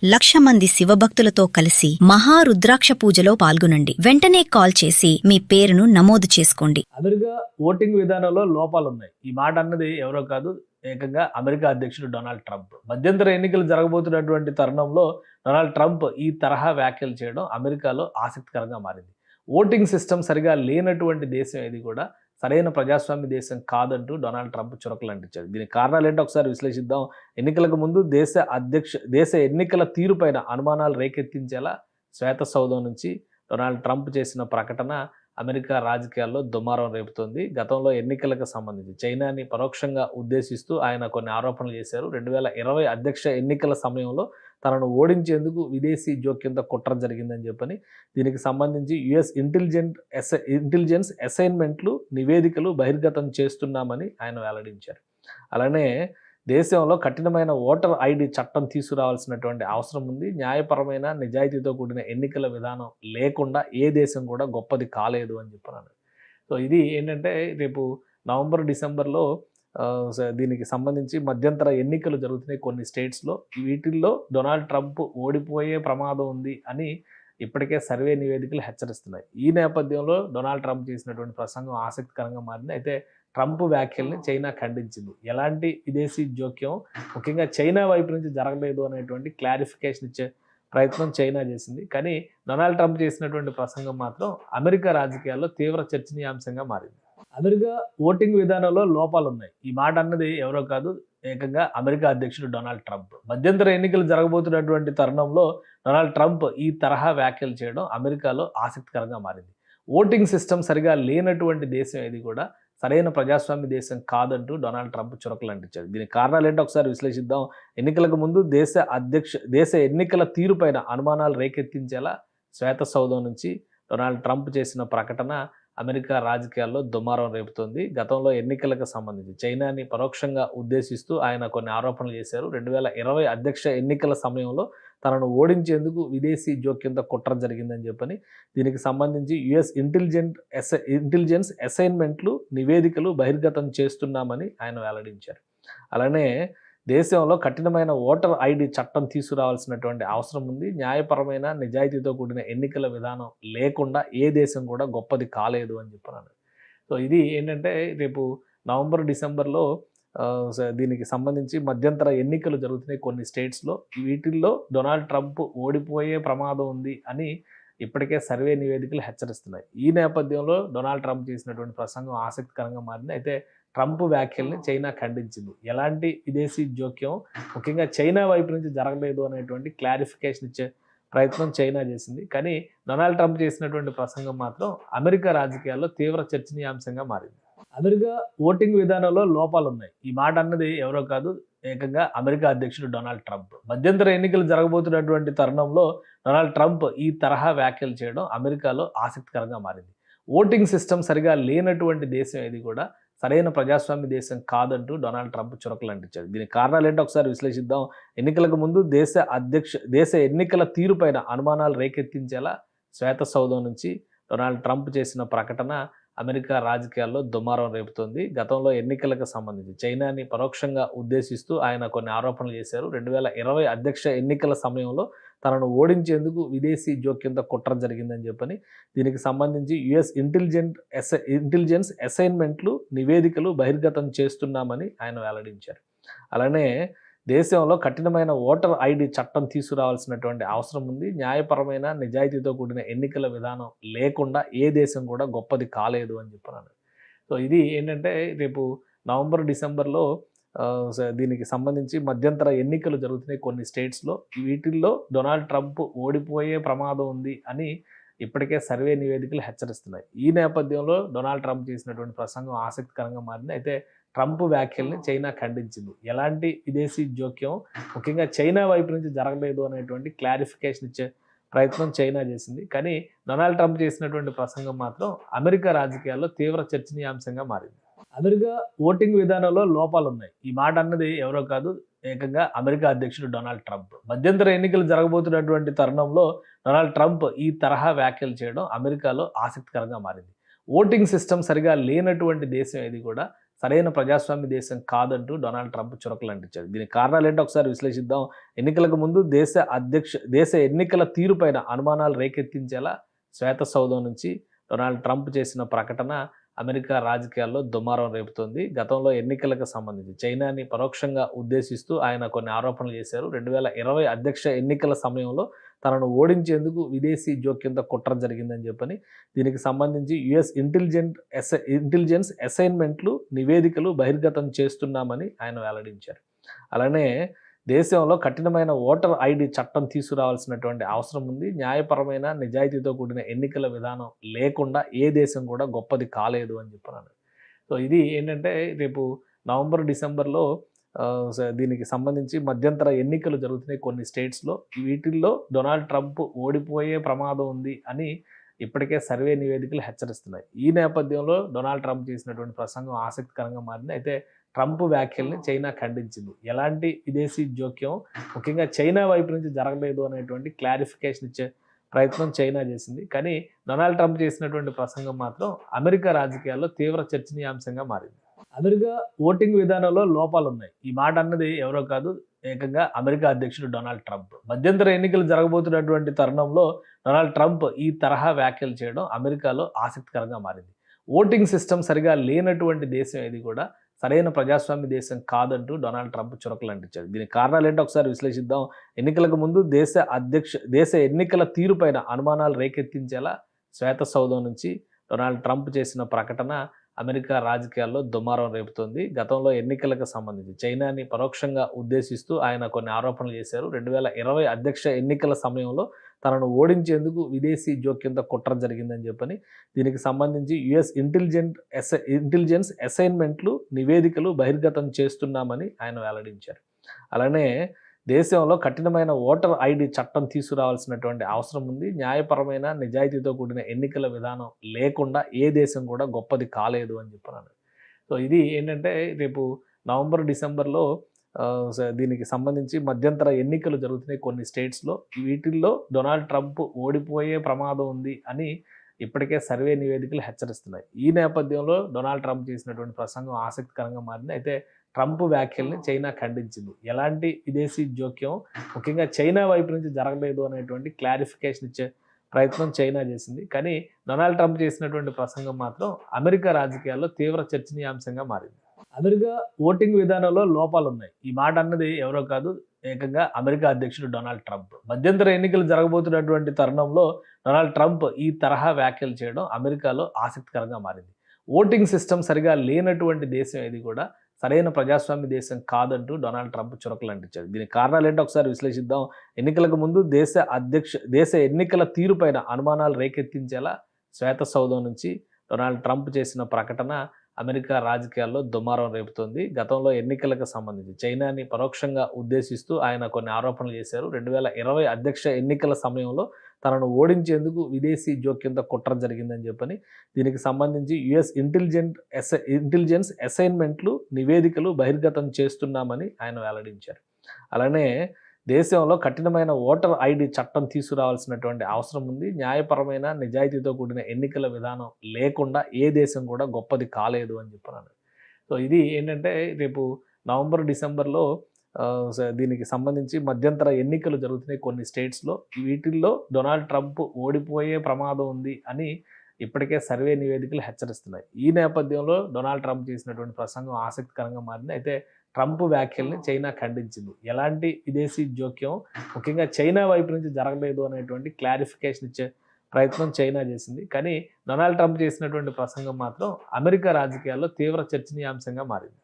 1,00,000 మంది శివభక్తులతో కలిసి మహారుద్రాక్ష పూజలో పాల్గొనండి. వెంటనే కాల్ చేసి మీ పేరును నమోదు చేసుకోండి. అమెరికా ఓటింగ్ విధానంలో లోపాలున్నాయి. ఈ మాట అన్నది ఎవరో కాదు, ఏకంగా అమెరికా అధ్యక్షుడు డొనాల్డ్ ట్రంప్. మధ్యంతర ఎన్నికలు జరగబోతున్నటువంటి తరుణంలో డొనాల్డ్ ట్రంప్ ఈ తరహా వ్యాఖ్యలు చేయడం అమెరికాలో ఆసక్తికరంగా మారింది. ఓటింగ్ సిస్టమ్ సరిగా లేనటువంటి దేశం ఏది కూడా సరైన ప్రజాస్వామ్య దేశం కాదంటూ డొనాల్డ్ ట్రంప్ చురకలు అంటించారు. దీనికి కారణాలు ఏంటో ఒకసారి విశ్లేషిద్దాం. ఎన్నికలకు ముందు దేశ ఎన్నికల తీరుపైన అనుమానాలు రేకెత్తించేలా శ్వేత సౌధం నుంచి డొనాల్డ్ ట్రంప్ చేసిన ప్రకటన అమెరికా రాజకీయాల్లో దుమారం రేపుతోంది. గతంలో ఎన్నికలకు సంబంధించి చైనాని పరోక్షంగా ఉద్దేశిస్తూ ఆయన కొన్ని ఆరోపణలు చేశారు. 2020 అధ్యక్ష ఎన్నికల సమయంలో తనను ఓడించేందుకు విదేశీ జోక్యంతో కుట్ర జరిగిందని చెప్పని, దీనికి సంబంధించి యుఎస్ ఇంటెలిజెన్స్ అసైన్మెంట్లు నివేదికలు బహిర్గతం చేస్తున్నామని ఆయన వెల్లడించారు. అలానే దేశంలో కఠినమైన ఓటర్ ఐడి చట్టం తీసుకురావాల్సినటువంటి అవసరం ఉంది. న్యాయపరమైన నిజాయితీతో కూడిన ఎన్నికల విధానం లేకుండా ఏ దేశం కూడా గొప్పది కాలేదు అని చెప్పన్నాను. సో ఇది ఏంటంటే రేపు నవంబర్ డిసెంబర్లో దీనికి సంబంధించి మధ్యంతర ఎన్నికలు జరుగుతున్నాయి కొన్ని స్టేట్స్లో. వీటిల్లో డొనాల్డ్ ట్రంప్ ఓడిపోయే ప్రమాదం ఉంది అని ఇప్పటికే సర్వే నివేదికలు హెచ్చరిస్తున్నాయి. ఈ నేపథ్యంలో డొనాల్డ్ ట్రంప్ చేసినటువంటి ప్రసంగం ఆసక్తికరంగా మారింది. అయితే ట్రంప్ వ్యాఖ్యల్ని చైనా ఖండించింది. ఎలాంటి విదేశీ జోక్యం ముఖ్యంగా చైనా వైపు నుంచి జరగలేదు అనేటువంటి క్లారిఫికేషన్ ఇచ్చే ప్రయత్నం చైనా చేసింది. కానీ డొనాల్డ్ ట్రంప్ చేసినటువంటి ప్రసంగం మాత్రం అమెరికా రాజకీయాల్లో తీవ్ర చర్చనీయాంశంగా మారింది. అమెరికా ఓటింగ్ విధానంలో లోపాలున్నాయి. ఈ మాట అన్నది ఎవరో కాదు, ఏకంగా అమెరికా అధ్యక్షుడు డొనాల్డ్ ట్రంప్. మధ్యంతర ఎన్నికలు జరగబోతున్నటువంటి తరుణంలో డొనాల్డ్ ట్రంప్ ఈ తరహా వ్యాఖ్యలు చేయడం అమెరికాలో ఆసక్తికరంగా మారింది. ఓటింగ్ సిస్టమ్ సరిగా లేనటువంటి దేశం ఏది కూడా సరైన ప్రజాస్వామ్య దేశం కాదంటూ డొనాల్డ్ ట్రంప్ చురకలు అంటించారు. దీనికి కారణాలు ఏంటో ఒకసారి విశ్లేషిద్దాం. ఎన్నికలకు ముందు దేశ ఎన్నికల తీరుపైన అనుమానాలు రేకెత్తించేలా శ్వేత సౌధం నుంచి డొనాల్డ్ ట్రంప్ చేసిన ప్రకటన అమెరికా రాజకీయాల్లో దుమారం రేపుతోంది. గతంలో ఎన్నికలకు సంబంధించి చైనాని పరోక్షంగా ఉద్దేశిస్తూ ఆయన కొన్ని ఆరోపణలు చేశారు. 2020 అధ్యక్ష ఎన్నికల సమయంలో తనను ఓడించేందుకు విదేశీ జోక్యంతో కుట్ర జరిగిందని చెప్పని, దీనికి సంబంధించి యుఎస్ ఇంటెలిజెన్స్ అసైన్మెంట్లు నివేదికలు బహిర్గతం చేస్తున్నామని ఆయన వెల్లడించారు. అలానే దేశంలో కఠినమైన ఓటర్ ఐడి చట్టం తీసుకురావాల్సినటువంటి అవసరం ఉంది. న్యాయపరమైన నిజాయితీతో కూడిన ఎన్నికల విధానం లేకుండా ఏ దేశం కూడా గొప్పది కాలేదు అని చెప్పన్నాను. సో ఇది ఏంటంటే రేపు నవంబర్ డిసెంబర్లో దీనికి సంబంధించి మధ్యంతర ఎన్నికలు జరుగుతున్నాయి కొన్ని స్టేట్స్లో. వీటిల్లో డొనాల్డ్ ట్రంప్ ఓడిపోయే ప్రమాదం ఉంది అని ఇప్పటికే సర్వే నివేదికలు హెచ్చరిస్తున్నాయి. ఈ నేపథ్యంలో డొనాల్డ్ ట్రంప్ చేసినటువంటి ప్రసంగం ఆసక్తికరంగా మారింది. అయితే ట్రంప్ వ్యాఖ్యల్ని చైనా ఖండించింది. ఎలాంటి విదేశీ జోక్యం ముఖ్యంగా చైనా వైపు నుంచి జరగలేదు అనేటువంటి క్లారిఫికేషన్ ఇచ్చే ప్రయత్నం చైనా చేసింది. కానీ డొనాల్డ్ ట్రంప్ చేసినటువంటి ప్రసంగం మాత్రం అమెరికా రాజకీయాల్లో తీవ్ర చర్చనీయాంశంగా మారింది. అమెరికా ఓటింగ్ విధానంలో లోపాలున్నాయి. ఈ మాట అన్నది ఎవరో కాదు, ఏకంగా అమెరికా అధ్యక్షుడు డొనాల్డ్ ట్రంప్. మధ్యంతర ఎన్నికలు జరగబోతున్నటువంటి తరుణంలో డొనాల్డ్ ట్రంప్ ఈ తరహా వ్యాఖ్యలు చేయడం అమెరికాలో ఆసక్తికరంగా మారింది. ఓటింగ్ సిస్టమ్ సరిగా లేనటువంటి దేశం ఏది కూడా సరైన ప్రజాస్వామ్య దేశం కాదంటూ డొనాల్డ్ ట్రంప్ చురకలు అంటించారు. దీనికి కారణాలు ఏంటో ఒకసారి విశ్లేషిద్దాం. ఎన్నికలకు ముందు దేశ ఎన్నికల తీరుపైన అనుమానాలు రేకెత్తించేలా శ్వేత సౌధం నుంచి డొనాల్డ్ ట్రంప్ చేసిన ప్రకటన అమెరికా రాజకీయాల్లో దుమారం రేపుతోంది. గతంలో ఎన్నికలకు సంబంధించి చైనాని పరోక్షంగా ఉద్దేశిస్తూ ఆయన కొన్ని ఆరోపణలు చేశారు. 2020 అధ్యక్ష ఎన్నికల సమయంలో తనను ఓడించేందుకు విదేశీ జోక్యంతో కుట్ర జరిగిందని చెప్పని, దీనికి సంబంధించి యుఎస్ ఇంటెలిజెన్స్ అసైన్మెంట్లు నివేదికలు బహిర్గతం చేస్తున్నామని ఆయన వెల్లడించారు. అలానే దేశంలో కఠినమైన ఓటర్ ఐడి చట్టం తీసుకురావాల్సినటువంటి అవసరం ఉంది. న్యాయపరమైన నిజాయితీతో కూడిన ఎన్నికల విధానం లేకుండా ఏ దేశం కూడా గొప్పది కాలేదు అని చెప్పన్నాను. సో ఇది ఏంటంటే రేపు నవంబర్ డిసెంబర్లో దీనికి సంబంధించి మధ్యంతర ఎన్నికలు జరుగుతున్నాయి కొన్ని స్టేట్స్లో. వీటిల్లో డొనాల్డ్ ట్రంప్ ఓడిపోయే ప్రమాదం ఉంది అని ఇప్పటికే సర్వే నివేదికలు హెచ్చరిస్తున్నాయి. ఈ నేపథ్యంలో డొనాల్డ్ ట్రంప్ చేసినటువంటి ప్రసంగం ఆసక్తికరంగా మారింది. అయితే ట్రంప్ వ్యాఖ్యల్ని చైనా ఖండించింది. ఎలాంటి విదేశీ జోక్యం ముఖ్యంగా చైనా వైపు నుంచి జరగలేదు అనేటువంటి క్లారిఫికేషన్ ఇచ్చే ప్రయత్నం చైనా చేసింది. కానీ డొనాల్డ్ ట్రంప్ చేసినటువంటి ప్రసంగం మాత్రం అమెరికా రాజకీయాల్లో తీవ్ర చర్చనీయాంశంగా మారింది. అమెరికా ఓటింగ్ విధానంలో లోపాలున్నాయి. ఈ మాట అన్నది ఎవరో కాదు, ఏకంగా అమెరికా అధ్యక్షుడు డొనాల్డ్ ట్రంప్. మధ్యంతర ఎన్నికలు జరగబోతున్నటువంటి తరుణంలో డొనాల్డ్ ట్రంప్ ఈ తరహా వ్యాఖ్యలు చేయడం అమెరికాలో ఆసక్తికరంగా మారింది. ఓటింగ్ సిస్టమ్ సరిగా లేనటువంటి దేశం ఏది కూడా సరైన ప్రజాస్వామ్య దేశం కాదంటూ డొనాల్డ్ ట్రంప్ చురకలు అంటించారు. దీనికి కారణాలు ఏంటో ఒకసారి విశ్లేషిద్దాం. ఎన్నికలకు ముందు దేశ ఎన్నికల తీరుపైన అనుమానాలు రేకెత్తించేలా శ్వేత సౌధం నుంచి డొనాల్డ్ ట్రంప్ చేసిన ప్రకటన అమెరికా రాజకీయాల్లో దుమారం రేపుతోంది. గతంలో ఎన్నికలకు సంబంధించి చైనాని పరోక్షంగా ఉద్దేశిస్తూ ఆయన కొన్ని ఆరోపణలు చేశారు. 2020 అధ్యక్ష ఎన్నికల సమయంలో తనను ఓడించేందుకు విదేశీ జోక్యంతో కుట్ర జరిగిందని చెప్పని దీనికి సంబంధించి యుఎస్ ఇంటెలిజెన్స్ అసైన్మెంట్లు నివేదికలు బహిర్గతం చేస్తున్నామని ఆయన వెల్లడించారు. అలానే దేశంలో కఠినమైన ఓటర్ ఐడి చట్టం తీసుకురావాల్సినటువంటి అవసరం ఉంది. న్యాయపరమైన నిజాయితీతో కూడిన ఎన్నికల విధానం లేకుండా ఏ దేశం కూడా గొప్పది కాలేదు అని చెప్పన్నాను. సో ఇది ఏంటంటే రేపు డిసెంబర్లో దీనికి సంబంధించి మధ్యంతర ఎన్నికలు జరుగుతున్నాయి కొన్ని స్టేట్స్లో. వీటిల్లో డొనాల్డ్ ట్రంప్ ఓడిపోయే ప్రమాదం ఉంది అని ఇప్పటికే సర్వే నివేదికలు హెచ్చరిస్తున్నాయి. ఈ నేపథ్యంలో డొనాల్డ్ ట్రంప్ చేసినటువంటి ప్రసంగం ఆసక్తికరంగా మారింది. అయితే ట్రంప్ వ్యాఖ్యల్ని చైనా ఖండించింది. ఎలాంటి విదేశీ జోక్యం ముఖ్యంగా చైనా వైపు నుంచి జరగలేదు అనేటువంటి క్లారిఫికేషన్ ఇచ్చే ప్రయత్నం చైనా చేసింది. కానీ డొనాల్డ్ ట్రంప్ చేసినటువంటి ప్రసంగం మాత్రం అమెరికా రాజకీయాల్లో తీవ్ర చర్చనీయాంశంగా మారింది. అమెరికా ఓటింగ్ విధానంలో లోపాలు ఉన్నాయి. ఈ మాట అన్నది ఎవరో కాదు, ఏకంగా అమెరికా అధ్యక్షుడు డొనాల్డ్ ట్రంప్. మధ్యంతర ఎన్నికలు జరగబోతున్నటువంటి తరుణంలో డొనాల్డ్ ట్రంప్ ఈ తరహా వ్యాఖ్యలు చేయడం అమెరికాలో ఆసక్తికరంగా మారింది. ఓటింగ్ సిస్టమ్ సరిగా లేనటువంటి దేశం ఇది కూడా సరైన ప్రజాస్వామ్య దేశం కాదంటూ డొనాల్డ్ ట్రంప్ చురకలు అంటించారు. దీనికి కారణాలు ఏంటో ఒకసారి విశ్లేషిద్దాం. ఎన్నికలకు ముందు దేశ ఎన్నికల తీరుపైన అనుమానాలు రేకెత్తించేలా శ్వేత సౌధం నుంచి డొనాల్డ్ ట్రంప్ చేసిన ప్రకటన అమెరికా రాజకీయాల్లో దుమారం రేపుతోంది. గతంలో ఎన్నికలకు సంబంధించి చైనాని పరోక్షంగా ఉద్దేశిస్తూ ఆయన కొన్ని ఆరోపణలు చేశారు. 2020 అధ్యక్ష ఎన్నికల సమయంలో తనను ఓడించేందుకు విదేశీ జోక్యంతో కుట్ర జరిగిందని చెప్పని దీనికి సంబంధించి యుఎస్ ఇంటెలిజెన్స్ అసైన్మెంట్లు నివేదికలు బహిర్గతం చేస్తున్నామని ఆయన వెల్లడించారు. అలానే దేశంలో కఠినమైన ఓటర్ ఐడి చట్టం తీసుకురావాల్సినటువంటి అవసరం ఉంది. న్యాయపరమైన నిజాయితీతో కూడిన ఎన్నికల విధానం లేకుండా ఏ దేశం కూడా గొప్పది కాలేదు అని చెప్పన్నాను. సో ఇది ఏంటంటే రేపు డిసెంబర్లో దీనికి సంబంధించి మధ్యంతర ఎన్నికలు జరుగుతున్నాయి కొన్ని స్టేట్స్లో. వీటిల్లో డొనాల్డ్ ట్రంప్ ఓడిపోయే ప్రమాదం ఉంది అని ఇప్పటికే సర్వే నివేదికలు హెచ్చరిస్తున్నాయి. ఈ నేపథ్యంలో డొనాల్డ్ ట్రంప్ చేసినటువంటి ప్రసంగం ఆసక్తికరంగా మారింది. అయితే ట్రంప్ వ్యాఖ్యల్ని చైనా ఖండించింది. ఎలాంటి విదేశీ జోక్యం ముఖ్యంగా చైనా వైపు నుంచి జరగలేదు అనేటువంటి క్లారిఫికేషన్ ఇచ్చే ప్రయత్నం చైనా చేసింది. కానీ డొనాల్డ్ ట్రంప్ చేసినటువంటి ప్రసంగం మాత్రం అమెరికా రాజకీయాల్లో తీవ్ర చర్చనీయాంశంగా మారింది. అమెరికా ఓటింగ్ విధానంలో లోపాలు ఉన్నాయి. ఈ మాట అన్నది ఎవరో కాదు, ఏకంగా అమెరికా అధ్యక్షుడు డొనాల్డ్ ట్రంప్. మధ్యంతర ఎన్నికలు జరగబోతున్నటువంటి తరుణంలో డొనాల్డ్ ట్రంప్ ఈ తరహా వ్యాఖ్యలు చేయడం అమెరికాలో ఆసక్తికరంగా మారింది. ఓటింగ్ సిస్టమ్ సరిగా లేనటువంటి దేశం ఇది కూడా సరైన ప్రజాస్వామ్య దేశం కాదంటూ డొనాల్డ్ ట్రంప్ చురకలు అంటించారు. దీనికి కారణాలు ఏంటో ఒకసారి విశ్లేషిద్దాం. ఎన్నికలకు ముందు దేశ ఎన్నికల తీరుపైన అనుమానాలు రేకెత్తించేలా శ్వేత సౌధం నుంచి డొనాల్డ్ ట్రంప్ చేసిన ప్రకటన అమెరికా రాజకీయాల్లో దుమారం రేపుతోంది. గతంలో ఎన్నికలకు సంబంధించి చైనాని పరోక్షంగా ఉద్దేశిస్తూ ఆయన కొన్ని ఆరోపణలు చేశారు. 2020 అధ్యక్ష ఎన్నికల సమయంలో తనను ఓడించేందుకు విదేశీ జోక్యంతో కుట్ర జరిగిందని చెప్పని దీనికి సంబంధించి యుఎస్ ఇంటెలిజెన్స్ అసైన్మెంట్లు నివేదికలు బహిర్గతం చేస్తున్నామని ఆయన వెల్లడించారు. అలానే దేశంలో కఠినమైన ఓటర్ ఐడి చట్టం తీసుకురావాల్సినటువంటి అవసరం ఉంది. న్యాయపరమైన నిజాయితీతో కూడిన ఎన్నికల విధానం లేకుండా ఏ దేశం కూడా గొప్పది కాలేదు అని చెప్పన్నాను. సో ఇది ఏంటంటే రేపు డిసెంబర్లో దీనికి సంబంధించి మధ్యంతర ఎన్నికలు జరుగుతున్నాయి కొన్ని స్టేట్స్లో. వీటిల్లో డొనాల్డ్ ట్రంప్ ఓడిపోయే ప్రమాదం ఉంది అని ఇప్పటికే సర్వే నివేదికలు హెచ్చరిస్తున్నాయి. ఈ నేపథ్యంలో డొనాల్డ్ ట్రంప్ చేసినటువంటి ప్రసంగం ఆసక్తికరంగా మారింది. అయితే ట్రంప్ వ్యాఖ్యల్ని చైనా ఖండించింది. ఎలాంటి విదేశీ జోక్యం ముఖ్యంగా చైనా వైపు నుంచి జరగలేదు అనేటువంటి క్లారిఫికేషన్ ఇచ్చే ప్రయత్నం చైనా చేసింది. కానీ డొనాల్డ్ ట్రంప్ చేసినటువంటి ప్రసంగం మాత్రం అమెరికా రాజకీయాల్లో తీవ్ర చర్చనీయాంశంగా మారింది.